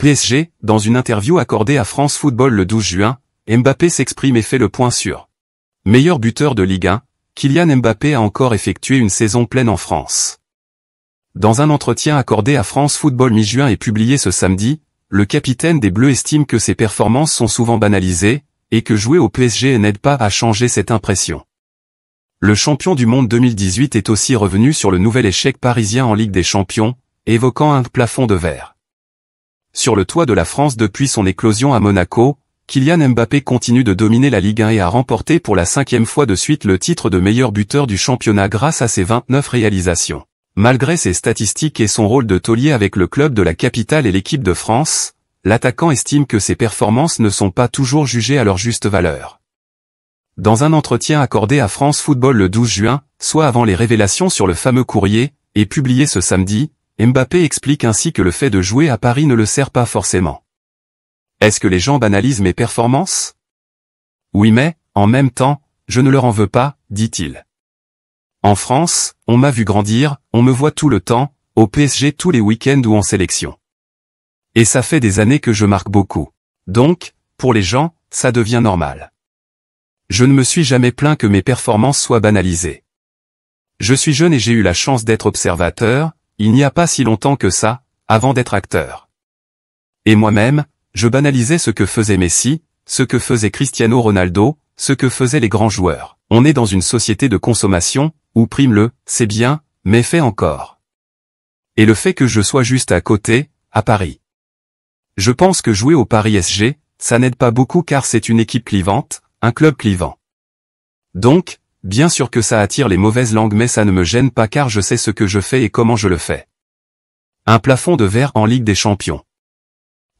PSG, dans une interview accordée à France Football le 12 juin, Mbappé s'exprime et fait le point sur meilleur buteur de Ligue 1, Kylian Mbappé a encore effectué une saison pleine en France. Dans un entretien accordé à France Football mi-juin et publié ce samedi, le capitaine des Bleus estime que ses performances sont souvent banalisées, et que jouer au PSG n'aide pas à changer cette impression. Le champion du monde 2018 est aussi revenu sur le nouvel échec parisien en Ligue des Champions, évoquant un plafond de verre. Sur le toit de la France depuis son éclosion à Monaco, Kylian Mbappé continue de dominer la Ligue 1 et a remporté pour la 5e fois de suite le titre de meilleur buteur du championnat grâce à ses 29 réalisations. Malgré ses statistiques et son rôle de taulier avec le club de la capitale et l'équipe de France, l'attaquant estime que ses performances ne sont pas toujours jugées à leur juste valeur. Dans un entretien accordé à France Football le 12 juin, soit avant les révélations sur le fameux courrier, et publié ce samedi, Mbappé explique ainsi que le fait de jouer à Paris ne le sert pas forcément. Est-ce que les gens banalisent mes performances? Oui mais, en même temps, je ne leur en veux pas, dit-il. En France, on m'a vu grandir, on me voit tout le temps, au PSG tous les week-ends ou en sélection. Et ça fait des années que je marque beaucoup. Donc, pour les gens, ça devient normal. Je ne me suis jamais plaint que mes performances soient banalisées. Je suis jeune et j'ai eu la chance d'être observateur, il n'y a pas si longtemps que ça, avant d'être acteur. Et moi-même, je banalisais ce que faisait Messi, ce que faisait Cristiano Ronaldo, ce que faisaient les grands joueurs. On est dans une société de consommation, où prime le « c'est bien, mais fais encore ». Et le fait que je sois juste à côté, à Paris. Je pense que jouer au Paris SG, ça n'aide pas beaucoup car c'est une équipe clivante, un club clivant. Donc, bien sûr que ça attire les mauvaises langues mais ça ne me gêne pas car je sais ce que je fais et comment je le fais. Un plafond de verre en Ligue des Champions.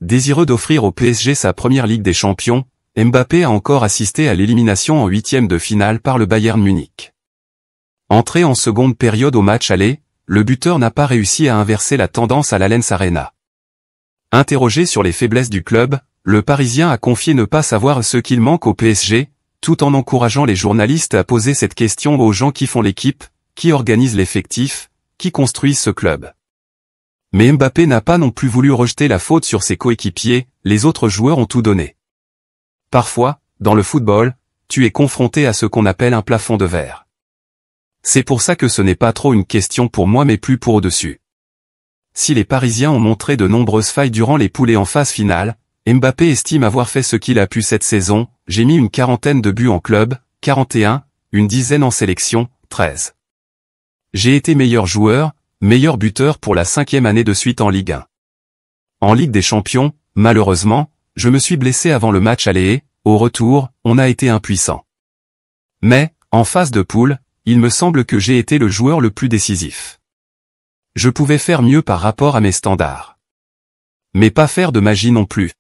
Désireux d'offrir au PSG sa première Ligue des Champions, Mbappé a encore assisté à l'élimination en 8e de finale par le Bayern Munich. Entré en seconde période au match aller, le buteur n'a pas réussi à inverser la tendance à l'Allianz Arena. Interrogé sur les faiblesses du club, le Parisien a confié ne pas savoir ce qu'il manque au PSG, tout en encourageant les journalistes à poser cette question aux gens qui font l'équipe, qui organisent l'effectif, qui construisent ce club. Mais Mbappé n'a pas non plus voulu rejeter la faute sur ses coéquipiers, les autres joueurs ont tout donné. Parfois, dans le football, tu es confronté à ce qu'on appelle un plafond de verre. C'est pour ça que ce n'est pas trop une question pour moi mais plus pour au-dessus. Si les Parisiens ont montré de nombreuses failles durant les poulées en phase finale, Mbappé estime avoir fait ce qu'il a pu cette saison, j'ai mis une 40aine de buts en club, 41, une dizaine en sélection, 13. J'ai été meilleur joueur, meilleur buteur pour la 5e année de suite en Ligue 1. En Ligue des Champions, malheureusement, je me suis blessé avant le match aller et, au retour, on a été impuissant. Mais, en phase de poule, il me semble que j'ai été le joueur le plus décisif. Je pouvais faire mieux par rapport à mes standards. Mais pas faire de magie non plus.